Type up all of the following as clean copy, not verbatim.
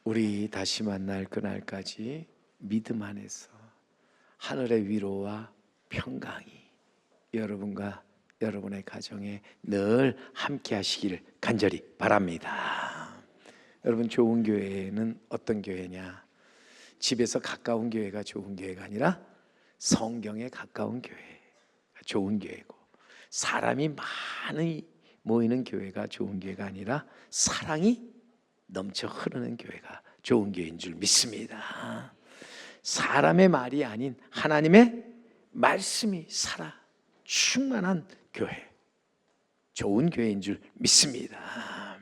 우리 다시 만날 그날까지 믿음 안에서 하늘의 위로와 평강이 여러분과 여러분의 가정에 늘 함께 하시기를 간절히 바랍니다. 여러분, 좋은 교회는 어떤 교회냐? 집에서 가까운 교회가 좋은 교회가 아니라 성경에 가까운 교회가 좋은 교회고, 사람이 많이 모이는 교회가 좋은 교회가 아니라 사랑이 넘쳐 흐르는 교회가 좋은 교회인 줄 믿습니다. 사람의 말이 아닌 하나님의 말씀이 살아 충만한 교회, 좋은 교회인 줄 믿습니다.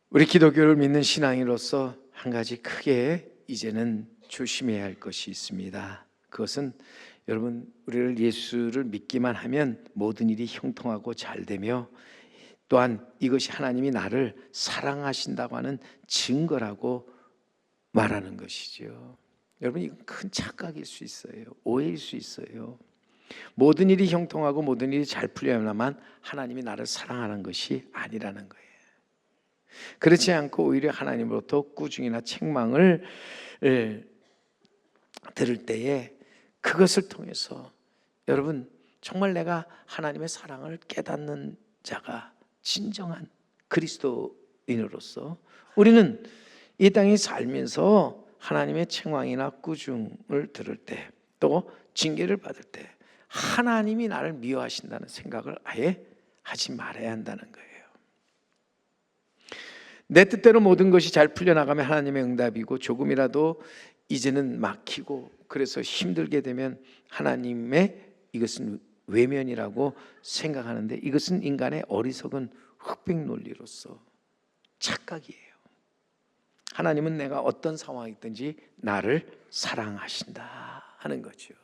우리 기독교를 믿는 신앙인으로서 한 가지 크게 이제는 조심해야 할 것이 있습니다. 그것은 여러분, 우리를 예수를 믿기만 하면 모든 일이 형통하고 잘되며, 또한 이것이 하나님이 나를 사랑하신다고 하는 증거라고 말하는 것이죠. 여러분, 이건 큰 착각일 수 있어요. 오해일 수 있어요. 모든 일이 형통하고 모든 일이 잘 풀려야만 하나님이 나를 사랑하는 것이 아니라는 거예요. 그렇지 않고 오히려 하나님으로부터 꾸중이나 책망을 들을 때에 그것을 통해서 여러분, 정말 내가 하나님의 사랑을 깨닫는 자가 진정한 그리스도인으로서 우리는 이 땅에 살면서 하나님의 책망이나 꾸중을 들을 때, 또 징계를 받을 때 하나님이 나를 미워하신다는 생각을 아예 하지 말아야 한다는 거예요. 내 뜻대로 모든 것이 잘 풀려나가면 하나님의 응답이고, 조금이라도 이제는 막히고 그래서 힘들게 되면 하나님의 이것은 외면이라고 생각하는데, 이것은 인간의 어리석은 흑백 논리로서 착각이에요. 하나님은 내가 어떤 상황이 있든지 나를 사랑하신다 하는 거죠.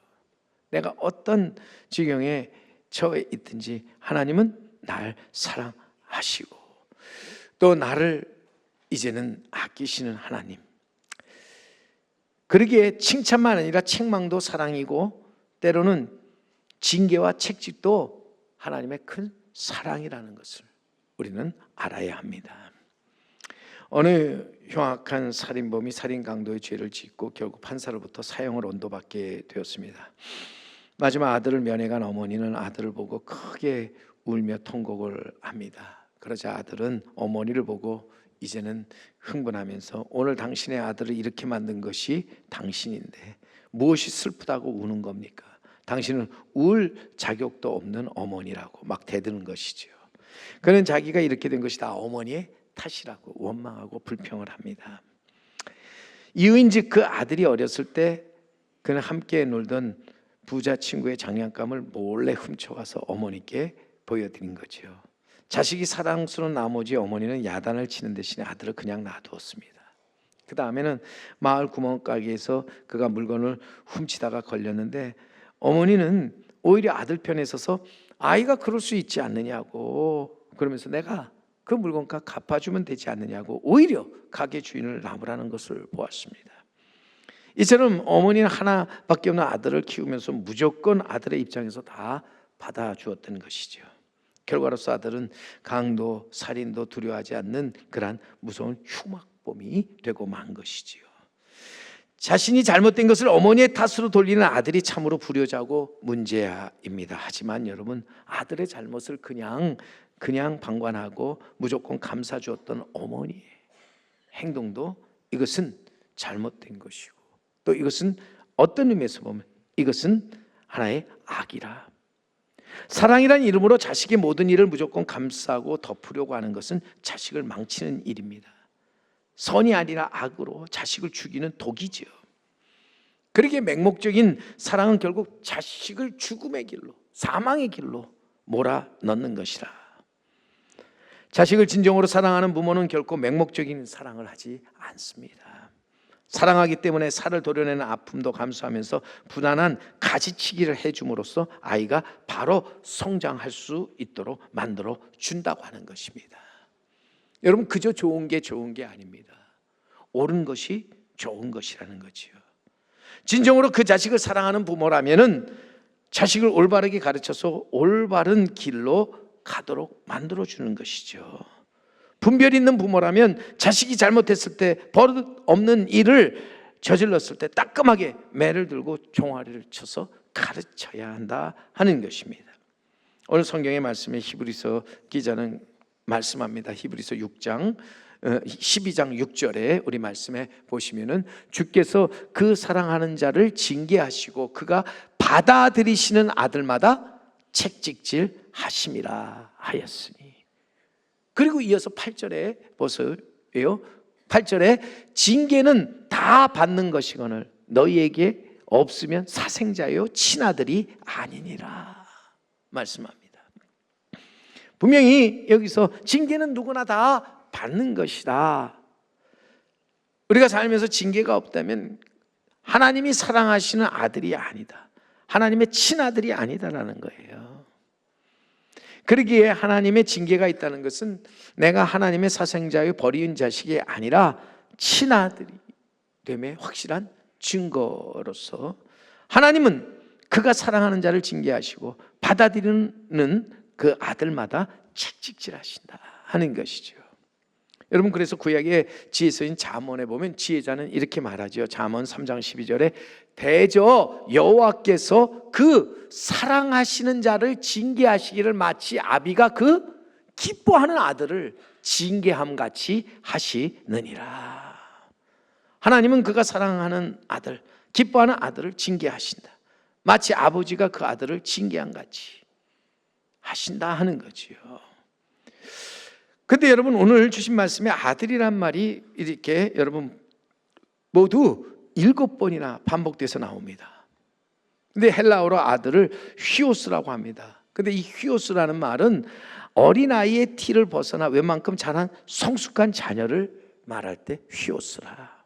내가 어떤 지경에 처해 있든지 하나님은 나를 사랑하시고, 또 나를 이제는 아끼시는 하나님. 그러기에 칭찬만 아니라 책망도 사랑이고, 때로는 징계와 책찍도 하나님의 큰 사랑이라는 것을 우리는 알아야 합니다. 어느 흉악한 살인범이 살인 강도의 죄를 짓고 결국 판사로부터 사형을 언도받게 되었습니다. 마지막 아들을 면회간 어머니는 아들을 보고 크게 울며 통곡을 합니다. 그러자 아들은 어머니를 보고 이제는 흥분하면서, 오늘 당신의 아들을 이렇게 만든 것이 당신인데 무엇이 슬프다고 우는 겁니까? 당신은 울 자격도 없는 어머니라고 막 대드는 것이죠. 그는 자기가 이렇게 된 것이 다 어머니의 탓이라고 원망하고 불평을 합니다. 이유인즉 그 아들이 어렸을 때 그는 함께 놀던 부자 친구의 장난감을 몰래 훔쳐와서 어머니께 보여드린 거죠. 자식이 사랑스러운 나머지 어머니는 야단을 치는 대신에 아들을 그냥 놔두었습니다. 그 다음에는 마을 구멍가게에서 그가 물건을 훔치다가 걸렸는데, 어머니는 오히려 아들 편에 서서 아이가 그럴 수 있지 않느냐고, 그러면서 내가 그 물건값 갚아주면 되지 않느냐고 오히려 가게 주인을 나무라는 것을 보았습니다. 이처럼 어머니는 하나밖에 없는 아들을 키우면서 무조건 아들의 입장에서 다 받아주었던 것이죠. 결과로서 아들은 강도, 살인도 두려워하지 않는 그러한 무서운 흉악범이 되고 만 것이지요. 자신이 잘못된 것을 어머니의 탓으로 돌리는 아들이 참으로 불효자고 문제입니다. 하지만 여러분, 아들의 잘못을 그냥 방관하고 무조건 감싸주었던 어머니의 행동도 이것은 잘못된 것이고, 또 이것은 어떤 의미에서 보면 이것은 하나의 악이라. 사랑이란 이름으로 자식의 모든 일을 무조건 감싸고 덮으려고 하는 것은 자식을 망치는 일입니다. 선이 아니라 악으로 자식을 죽이는 독이죠. 그러기에 맹목적인 사랑은 결국 자식을 죽음의 길로, 사망의 길로 몰아넣는 것이라. 자식을 진정으로 사랑하는 부모는 결코 맹목적인 사랑을 하지 않습니다. 사랑하기 때문에 살을 도려내는 아픔도 감수하면서 부단한 가지치기를 해줌으로써 아이가 바로 성장할 수 있도록 만들어 준다고 하는 것입니다. 여러분, 그저 좋은 게 아닙니다. 옳은 것이 좋은 것이라는 거지요. 진정으로 그 자식을 사랑하는 부모라면은 자식을 올바르게 가르쳐서 올바른 길로 가도록 만들어 주는 것이죠. 분별 있는 부모라면 자식이 잘못했을 때 버릇 없는 일을 저질렀을 때 따끔하게 매를 들고 종아리를 쳐서 가르쳐야 한다 하는 것입니다. 오늘 성경의 말씀에 히브리서 기자는 말씀합니다. 히브리서 6장 12장 6절에 우리 말씀에 보시면은 주께서 그 사랑하는 자를 징계하시고 그가 받아들이시는 아들마다 책찍질 하심이라 하였으니. 그리고 이어서 8절에 보세요. 8절에 징계는 다 받는 것이거늘 너희에게 없으면 사생자요 친아들이 아니니라 말씀합니다. 분명히 여기서 징계는 누구나 다 받는 것이다. 우리가 살면서 징계가 없다면 하나님이 사랑하시는 아들이 아니다, 하나님의 친아들이 아니다라는 거예요. 그러기에 하나님의 징계가 있다는 것은 내가 하나님의 사생자의 버린 자식이 아니라 친아들이 됨의 확실한 증거로서 하나님은 그가 사랑하는 자를 징계하시고 받아들이는 그 아들마다 책찍질하신다 하는 것이죠. 여러분, 그래서 구약의 지혜서인 잠언에 보면 지혜자는 이렇게 말하죠. 잠언 3장 12절에 대저 여호와께서 그 사랑하시는 자를 징계하시기를 마치 아비가 그 기뻐하는 아들을 징계함같이 하시느니라. 하나님은 그가 사랑하는 아들, 기뻐하는 아들을 징계하신다. 마치 아버지가 그 아들을 징계함같이 하신다 하는 거지요. 근데 여러분, 오늘 주신 말씀에 아들이란 말이 이렇게 여러분 모두 7번이나 반복돼서 나옵니다. 근데 헬라어로 아들을 휘오스라고 합니다. 근데 이 휘오스라는 말은 어린아이의 티를 벗어나 웬만큼 자란 성숙한 자녀를 말할 때 휘오스라.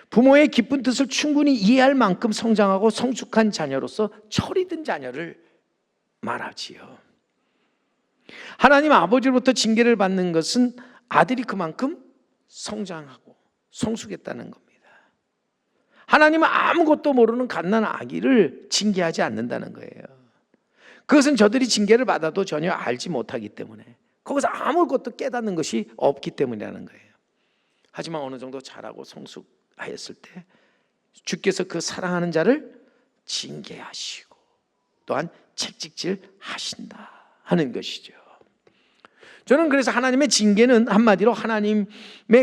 부모의 깊은 뜻을 충분히 이해할 만큼 성장하고 성숙한 자녀로서 철이 든 자녀를 말하지요. 하나님 아버지로부터 징계를 받는 것은 아들이 그만큼 성장하고 성숙했다는 겁니다. 하나님은 아무것도 모르는 갓난 아기를 징계하지 않는다는 거예요. 그것은 저들이 징계를 받아도 전혀 알지 못하기 때문에, 거기서 아무것도 깨닫는 것이 없기 때문이라는 거예요. 하지만 어느 정도 자라고 성숙하였을 때 주께서 그 사랑하는 자를 징계하시고 또한 책찍질 하신다 하는 것이죠. 저는 그래서 하나님의 징계는 한마디로 하나님의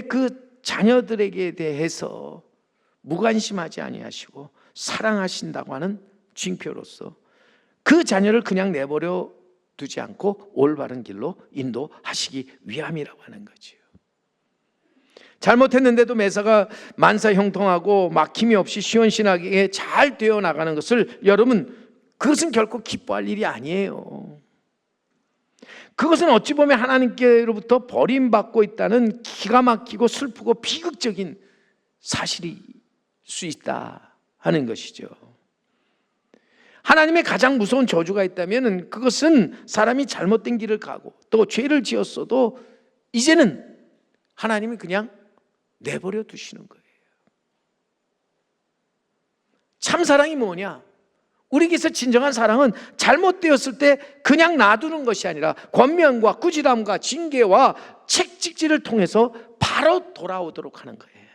그 자녀들에게 대해서 무관심하지 아니하시고 사랑하신다고 하는 징표로서 그 자녀를 그냥 내버려 두지 않고 올바른 길로 인도하시기 위함이라고 하는 거지요. 잘못했는데도 매사가 만사형통하고 막힘이 없이 시원시원하게 잘 되어 나가는 것을 여러분, 그것은 결코 기뻐할 일이 아니에요. 그것은 어찌 보면 하나님께로부터 버림받고 있다는 기가 막히고 슬프고 비극적인 사실일 수 있다 하는 것이죠. 하나님의 가장 무서운 저주가 있다면 그것은 사람이 잘못된 길을 가고 또 죄를 지었어도 이제는 하나님이 그냥 내버려 두시는 거예요. 참 사랑이 뭐냐? 우리에게서 진정한 사랑은 잘못되었을 때 그냥 놔두는 것이 아니라 권면과 꾸지람과 징계와 책찍질을 통해서 바로 돌아오도록 하는 거예요.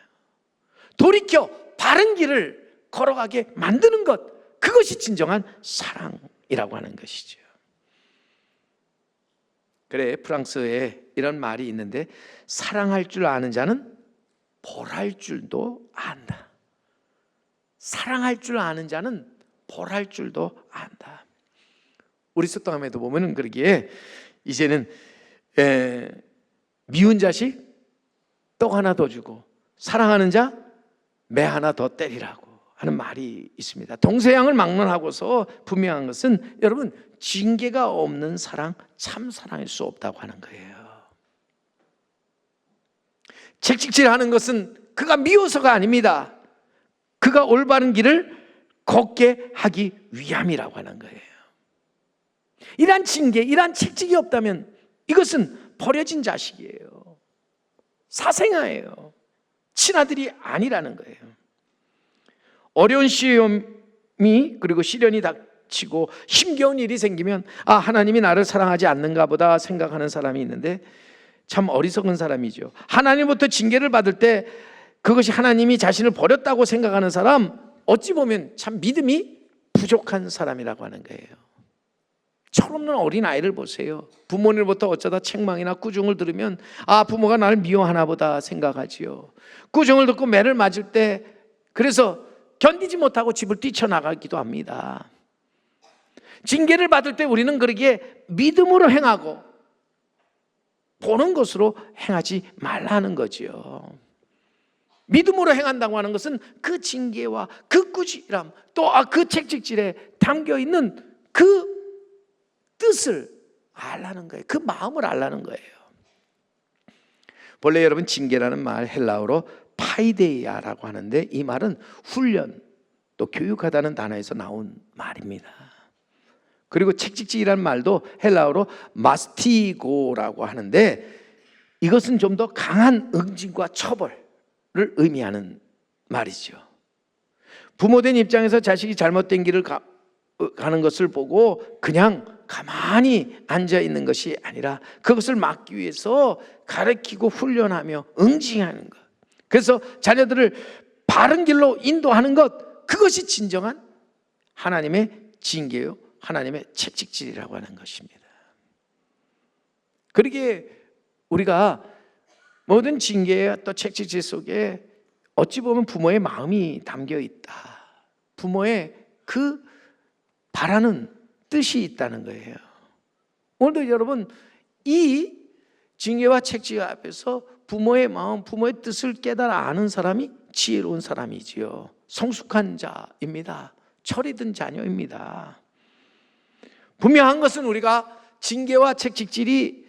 돌이켜 바른 길을 걸어가게 만드는 것, 그것이 진정한 사랑이라고 하는 것이죠. 그래, 프랑스에 이런 말이 있는데 사랑할 줄 아는 자는 벌할 줄도 안다. 사랑할 줄 아는 자는 벌할 줄도 안다. 우리 속담에도 보면은 그러기에 이제는 미운 자식 떡 하나 더 주고 사랑하는 자 매 하나 더 때리라고 하는 말이 있습니다. 동서양을 막론하고서 분명한 것은 여러분, 징계가 없는 사랑, 참 사랑일 수 없다고 하는 거예요. 책찍질하는 것은 그가 미워서가 아닙니다. 그가 올바른 길을 걷게 하기 위함이라고 하는 거예요. 이러한 징계, 이러한 책찍이 없다면 이것은 버려진 자식이에요. 사생아예요. 친아들이 아니라는 거예요. 어려운 시험이 그리고 시련이 닥치고 힘겨운 일이 생기면 하나님이 나를 사랑하지 않는가 보다 생각하는 사람이 있는데, 참 어리석은 사람이죠. 하나님부터 징계를 받을 때 그것이 하나님이 자신을 버렸다고 생각하는 사람, 어찌 보면 참 믿음이 부족한 사람이라고 하는 거예요. 철없는 어린아이를 보세요. 부모님부터 어쩌다 책망이나 꾸중을 들으면 부모가 나를 미워하나 보다 생각하지요. 꾸중을 듣고 매를 맞을 때 그래서 견디지 못하고 집을 뛰쳐나가기도 합니다. 징계를 받을 때 우리는 그러기에 믿음으로 행하고 보는 것으로 행하지 말라는 거지요. 믿음으로 행한다고 하는 것은 그 징계와 그 꾸지람 또 그 책찍질에 담겨있는 그 뜻을 알라는 거예요. 그 마음을 알라는 거예요. 본래 여러분 징계라는 말 헬라어로 파이데이아라고 하는데 이 말은 훈련 또 교육하다는 단어에서 나온 말입니다. 그리고 책찍질이라는 말도 헬라어로 마스티고라고 하는데 이것은 좀 더 강한 응징과 처벌을 의미하는 말이죠. 부모된 입장에서 자식이 잘못된 길을 가는 것을 보고 그냥 가만히 앉아 있는 것이 아니라 그것을 막기 위해서 가르치고 훈련하며 응징하는 것, 그래서 자녀들을 바른 길로 인도하는 것, 그것이 진정한 하나님의 징계요 하나님의 채찍질이라고 하는 것입니다. 그러기에 우리가 모든 징계와 또 채찍질 속에 어찌 보면 부모의 마음이 담겨 있다, 부모의 그 바라는 뜻이 있다는 거예요. 오늘도 여러분 이 징계와 채찍 앞에서 부모의 마음, 부모의 뜻을 깨달아 아는 사람이 지혜로운 사람이지요. 성숙한 자입니다. 철이 든 자녀입니다. 분명한 것은 우리가 징계와 채찍질이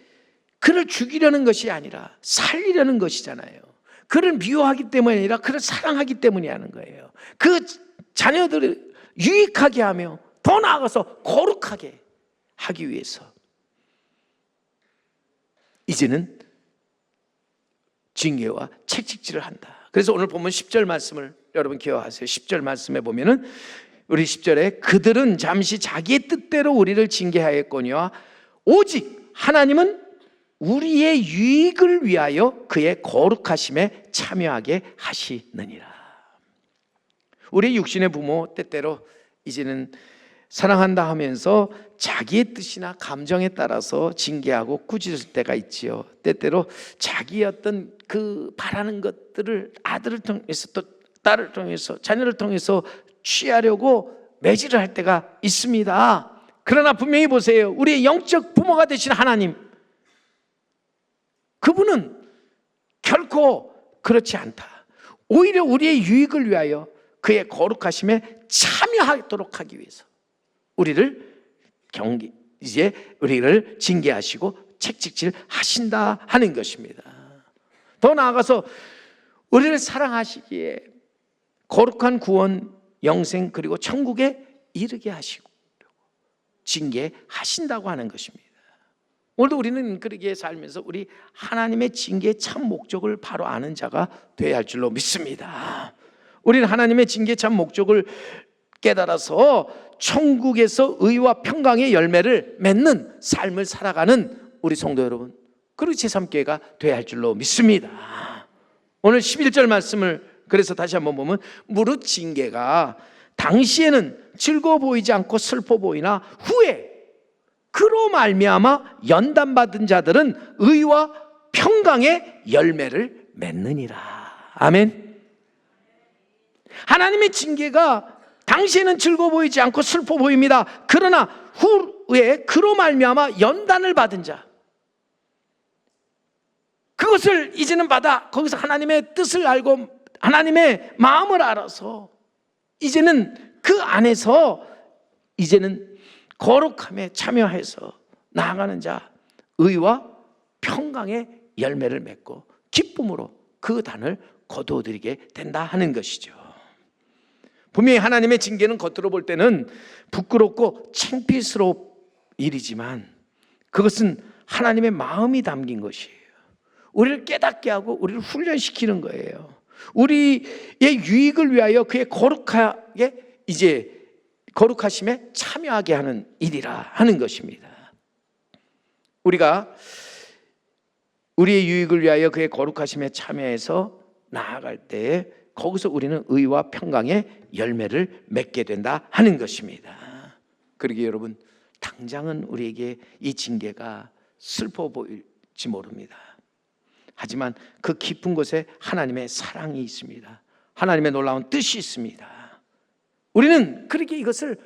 그를 죽이려는 것이 아니라 살리려는 것이잖아요. 그를 미워하기 때문이 아니라 그를 사랑하기 때문이 하는 거예요. 그 자녀들을 유익하게 하며 더 나아가서 거룩하게 하기 위해서 이제는 징계와 채찍질을 한다. 그래서 오늘 보면 10절 말씀을 여러분 기억하세요. 10절 말씀에 보면은 우리 10절에 그들은 잠시 자기의 뜻대로 우리를 징계하였거니와 오직 하나님은 우리의 유익을 위하여 그의 거룩하심에 참여하게 하시느니라. 우리 육신의 부모 때때로 이제는 사랑한다 하면서 자기의 뜻이나 감정에 따라서 징계하고 꾸짖을 때가 있지요. 때때로 자기의 어떤 그 바라는 것들을 아들을 통해서 또 딸을 통해서 자녀를 통해서 취하려고 매질을 할 때가 있습니다. 그러나 분명히 보세요. 우리의 영적 부모가 되신 하나님, 그분은 결코 그렇지 않다. 오히려 우리의 유익을 위하여 그의 거룩하심에 참여하도록 하기 위해서 우리를 징계하시고 책찍질 하신다 하는 것입니다. 더 나아가서 우리를 사랑하시기에 거룩한 구원, 영생 그리고 천국에 이르게 하시고 징계하신다고 하는 것입니다. 오늘도 우리는 그러기에 살면서 우리 하나님의 징계의 참 목적을 바로 아는 자가 되어야 할 줄로 믿습니다. 우리는 하나님의 징계의 참 목적을 깨달아서 천국에서 의와 평강의 열매를 맺는 삶을 살아가는 우리 성도 여러분, 그리고 제3교회가 되어야 할 줄로 믿습니다. 오늘 11절 말씀을 그래서 다시 한번 보면 무릇 징계가 당시에는 즐거워 보이지 않고 슬퍼 보이나 후에 그로 말미암아 연단받은 자들은 의와 평강의 열매를 맺느니라. 아멘. 하나님의 징계가 당시에는 즐거워 보이지 않고 슬퍼 보입니다. 그러나 후에 그로 말미암아 연단을 받은 자, 그것을 이제는 받아 거기서 하나님의 뜻을 알고 하나님의 마음을 알아서 이제는 그 안에서 이제는 거룩함에 참여해서 나아가는 자, 의와 평강의 열매를 맺고 기쁨으로 그 단을 거두어들이게 된다 하는 것이죠. 분명히 하나님의 징계는 겉으로 볼 때는 부끄럽고 창피스러운 일이지만 그것은 하나님의 마음이 담긴 것이에요. 우리를 깨닫게 하고 우리를 훈련시키는 거예요. 우리의 유익을 위하여 그의 거룩하게 이제 거룩하심에 참여하게 하는 일이라 하는 것입니다. 우리가 우리의 유익을 위하여 그의 거룩하심에 참여해서 나아갈 때에 거기서 우리는 의와 평강의 열매를 맺게 된다 하는 것입니다. 그러기에 여러분, 당장은 우리에게 이 징계가 슬퍼 보일지 모릅니다. 하지만 그 깊은 곳에 하나님의 사랑이 있습니다. 하나님의 놀라운 뜻이 있습니다. 우리는 그렇게 이것을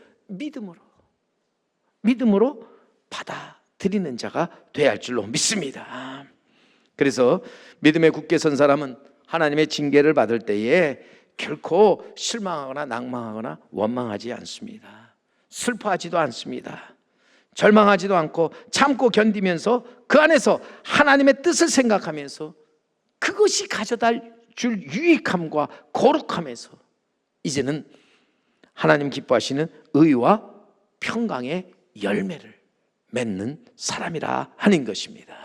믿음으로 받아들이는 자가 되어야 할 줄로 믿습니다. 그래서 믿음에 굳게 선 사람은 하나님의 징계를 받을 때에 결코 실망하거나 낭망하거나 원망하지 않습니다. 슬퍼하지도 않습니다. 절망하지도 않고 참고 견디면서 그 안에서 하나님의 뜻을 생각하면서 그것이 가져다 줄 유익함과 거룩함에서 이제는 하나님 기뻐하시는 의와 평강의 열매를 맺는 사람이라 하는 것입니다.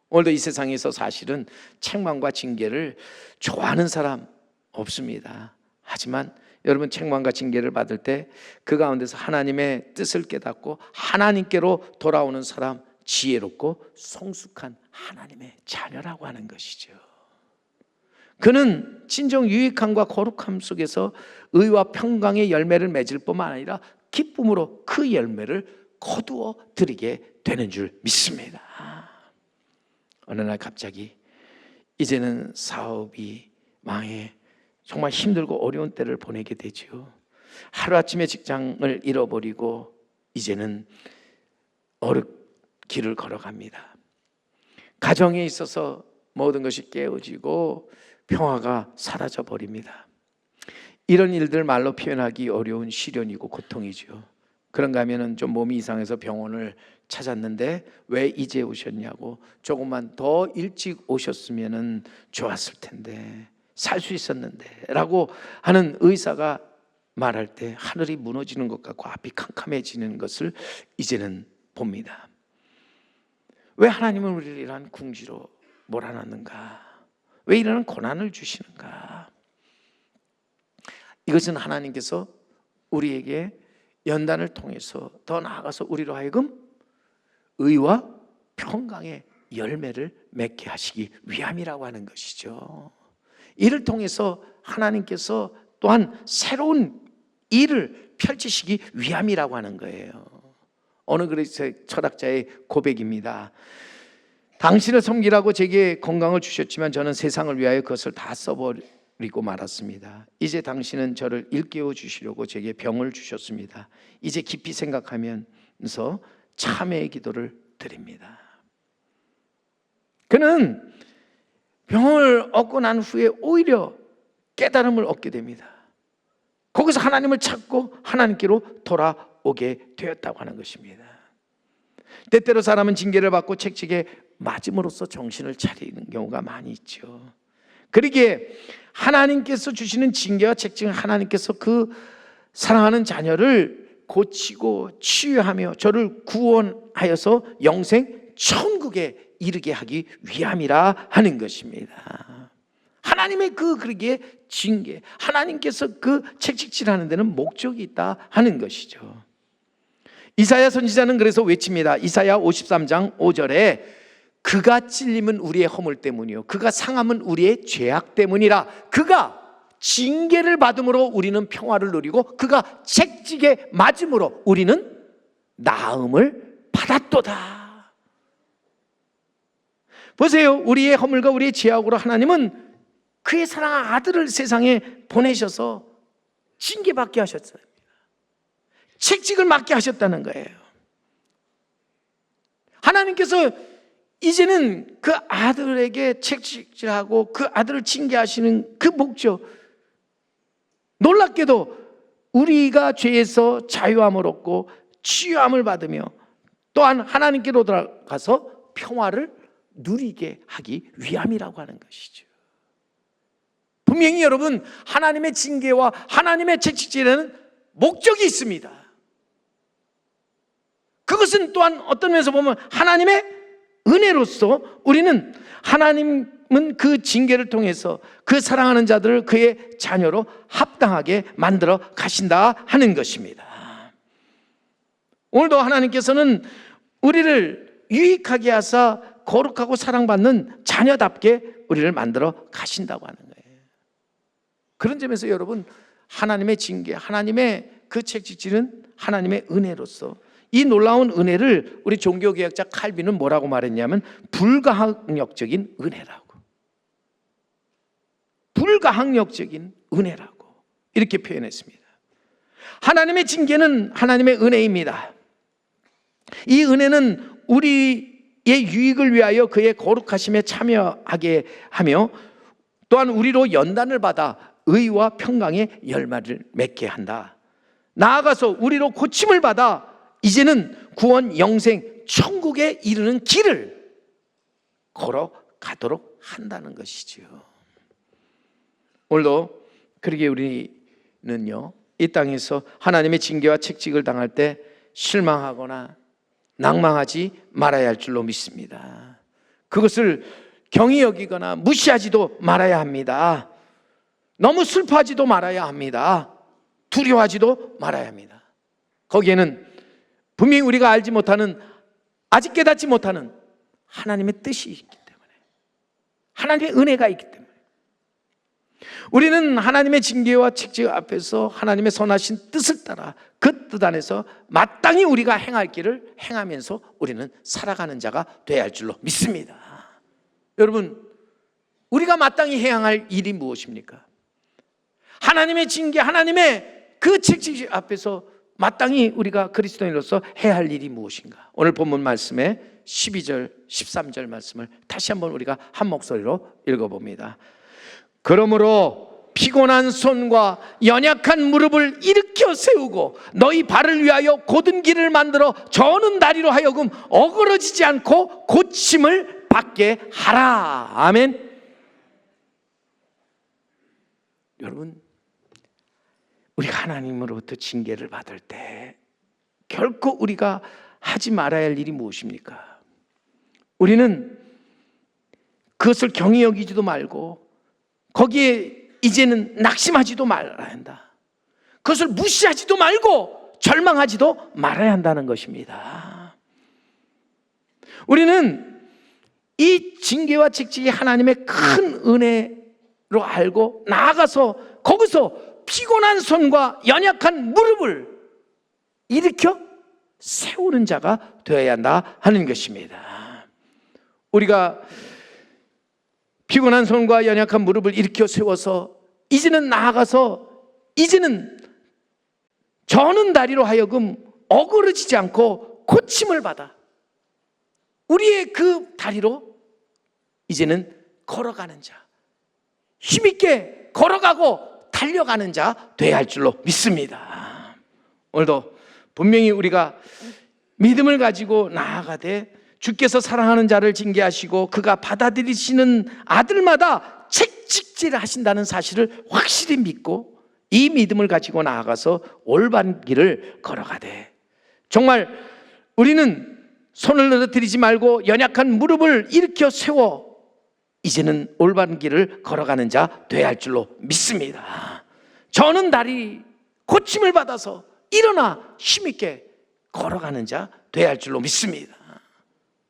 오늘도 이 세상에서 사실은 책망과 징계를 좋아하는 사람 없습니다. 하지만 여러분, 책망과 징계를 받을 때 그 가운데서 하나님의 뜻을 깨닫고 하나님께로 돌아오는 사람, 지혜롭고 성숙한 하나님의 자녀라고 하는 것이죠. 그는 진정 유익함과 거룩함 속에서 의와 평강의 열매를 맺을 뿐만 아니라 기쁨으로 그 열매를 거두어 드리게 되는 줄 믿습니다. 어느 날 갑자기 이제는 사업이 망해 정말 힘들고 어려운 때를 보내게 되죠. 하루아침에 직장을 잃어버리고 이제는 길을 걸어갑니다. 가정에 있어서 모든 것이 깨어지고 평화가 사라져 버립니다. 이런 일들 말로 표현하기 어려운 시련이고 고통이죠. 그런가 하면은 좀 몸이 이상해서 병원을 찾았는데 왜 이제 오셨냐고, 조금만 더 일찍 오셨으면은 좋았을 텐데, 살 수 있었는데 라고 하는 의사가 말할 때 하늘이 무너지는 것 같고 앞이 캄캄해지는 것을 이제는 봅니다. 왜 하나님은 우리를 이러한 궁지로 몰아넣는가? 왜 이러한 고난을 주시는가? 이것은 하나님께서 우리에게 연단을 통해서 더 나아가서 우리로 하여금 의와 평강의 열매를 맺게 하시기 위함이라고 하는 것이죠. 이를 통해서 하나님께서 또한 새로운 일을 펼치시기 위함이라고 하는 거예요. 어느 그리스도의 철학자의 고백입니다. 당신을 섬기라고 제게 건강을 주셨지만 저는 세상을 위하여 그것을 다 써버리고 말았습니다. 이제 당신은 저를 일깨워 주시려고 제게 병을 주셨습니다. 이제 깊이 생각하면서 참회의 기도를 드립니다. 그는 병을 얻고 난 후에 오히려 깨달음을 얻게 됩니다. 거기서 하나님을 찾고 하나님께로 돌아오게 되었다고 하는 것입니다. 때때로 사람은 징계를 받고 책찍에 맞음으로써 정신을 차리는 경우가 많이 있죠. 그러기에 하나님께서 주시는 징계와 책찍은 하나님께서 그 사랑하는 자녀를 고치고 치유하며 저를 구원하여서 영생 천국에 이르게 하기 위함이라 하는 것입니다. 하나님의 그러기에 징계, 하나님께서 그 책찍질하는 데는 목적이 있다 하는 것이죠. 이사야 선지자는 그래서 외칩니다. 이사야 53장 5절에 그가 찔림은 우리의 허물 때문이요 그가 상함은 우리의 죄악 때문이라. 그가 징계를 받음으로 우리는 평화를 누리고 그가 책찍에 맞음으로 우리는 나음을 받았도다. 보세요. 우리의 허물과 우리의 죄악으로 하나님은 그의 사랑한 아들을 세상에 보내셔서 징계받게 하셨어요. 책찍을 맞게 하셨다는 거예요. 하나님께서 이제는 그 아들에게 책찍질하고 그 아들을 징계하시는 그 목적, 놀랍게도 우리가 죄에서 자유함을 얻고 치유함을 받으며 또한 하나님께로 돌아가서 평화를 누리게 하기 위함이라고 하는 것이죠. 분명히 여러분, 하나님의 징계와 하나님의 책찍질에는 목적이 있습니다. 그것은 또한 어떤 면에서 보면 하나님의 은혜로서 우리는 하나님은 그 징계를 통해서 그 사랑하는 자들을 그의 자녀로 합당하게 만들어 가신다 하는 것입니다. 오늘도 하나님께서는 우리를 유익하게 하사 거룩하고 사랑받는 자녀답게 우리를 만들어 가신다고 하는 거예요. 그런 점에서 여러분, 하나님의 징계, 하나님의 그 책찍질은 하나님의 은혜로서, 이 놀라운 은혜를 우리 종교개혁자 칼빈은 뭐라고 말했냐면 불가항력적인 은혜라고, 불가항력적인 은혜라고 이렇게 표현했습니다. 하나님의 징계는 하나님의 은혜입니다. 이 은혜는 우리의 유익을 위하여 그의 거룩하심에 참여하게 하며 또한 우리로 연단을 받아 의와 평강의 열매를 맺게 한다. 나아가서 우리로 고침을 받아 이제는 구원, 영생, 천국에 이르는 길을 걸어가도록 한다는 것이죠. 오늘도 그러게 우리는요, 이 땅에서 하나님의 징계와 책찍을 당할 때 실망하거나 낭망하지 말아야 할 줄로 믿습니다. 그것을 경히 여기거나 무시하지도 말아야 합니다. 너무 슬퍼하지도 말아야 합니다. 두려워하지도 말아야 합니다. 거기에는 분명히 우리가 알지 못하는, 아직 깨닫지 못하는 하나님의 뜻이 있기 때문에, 하나님의 은혜가 있기 때문에 우리는 하나님의 징계와 책찍 앞에서 하나님의 선하신 뜻을 따라 그 뜻 안에서 마땅히 우리가 행할 길을 행하면서 우리는 살아가는 자가 되어야 할 줄로 믿습니다. 여러분, 우리가 마땅히 해야 할 일이 무엇입니까? 하나님의 징계, 하나님의 그 책찍 앞에서 마땅히 우리가 그리스도인으로서 해야 할 일이 무엇인가? 오늘 본문 말씀에 12절, 13절 말씀을 다시 한번 우리가 한 목소리로 읽어봅니다. 그러므로 피곤한 손과 연약한 무릎을 일으켜 세우고 너희 발을 위하여 곧은 길을 만들어 저는 다리로 하여금 어그러지지 않고 고침을 받게 하라. 아멘. 여러분, 우리가 하나님으로부터 징계를 받을 때 결코 우리가 하지 말아야 할 일이 무엇입니까? 우리는 그것을 경히 여기지도 말고 거기에 이제는 낙심하지도 말아야 한다. 그것을 무시하지도 말고 절망하지도 말아야 한다는 것입니다. 우리는 이 징계와 책찍이 하나님의 큰 은혜로 알고 나아가서 거기서 피곤한 손과 연약한 무릎을 일으켜 세우는 자가 되어야 한다 하는 것입니다. 우리가 피곤한 손과 연약한 무릎을 일으켜 세워서 이제는 나아가서 이제는 저는 다리로 하여금 어그러지지 않고 고침을 받아 우리의 그 다리로 이제는 걸어가는 자, 힘있게 걸어가고 달려가는 자 되어야 할 줄로 믿습니다. 오늘도 분명히 우리가 믿음을 가지고 나아가되 주께서 사랑하는 자를 징계하시고 그가 받아들이시는 아들마다 책찍질을 하신다는 사실을 확실히 믿고 이 믿음을 가지고 나아가서 올바른 길을 걸어가되, 정말 우리는 손을 늘어뜨리지 말고 연약한 무릎을 일으켜 세워 이제는 올바른 길을 걸어가는 자 되어야 할 줄로 믿습니다. 저는 다리 고침을 받아서 일어나 힘있게 걸어가는 자 되어야 할 줄로 믿습니다.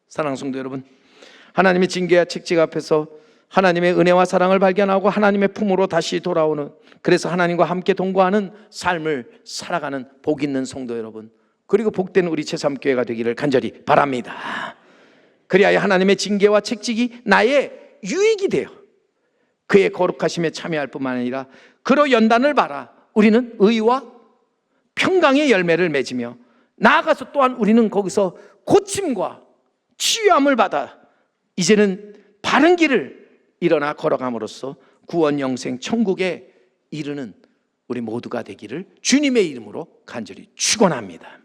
사랑하는 성도 여러분, 하나님의 징계와 책찍 앞에서 하나님의 은혜와 사랑을 발견하고 하나님의 품으로 다시 돌아오는, 그래서 하나님과 함께 동거하는 삶을 살아가는 복 있는 성도 여러분, 그리고 복된 우리 제3교회가 되기를 간절히 바랍니다. 그리하여 하나님의 징계와 책찍이 나의 유익이 되어 그의 거룩하심에 참여할 뿐만 아니라 그로 연단을 받아 우리는 의와 평강의 열매를 맺으며 나아가서 또한 우리는 거기서 고침과 치유함을 받아 이제는 바른 길을 일어나 걸어감으로써 구원, 영생, 천국에 이르는 우리 모두가 되기를 주님의 이름으로 간절히 축원합니다.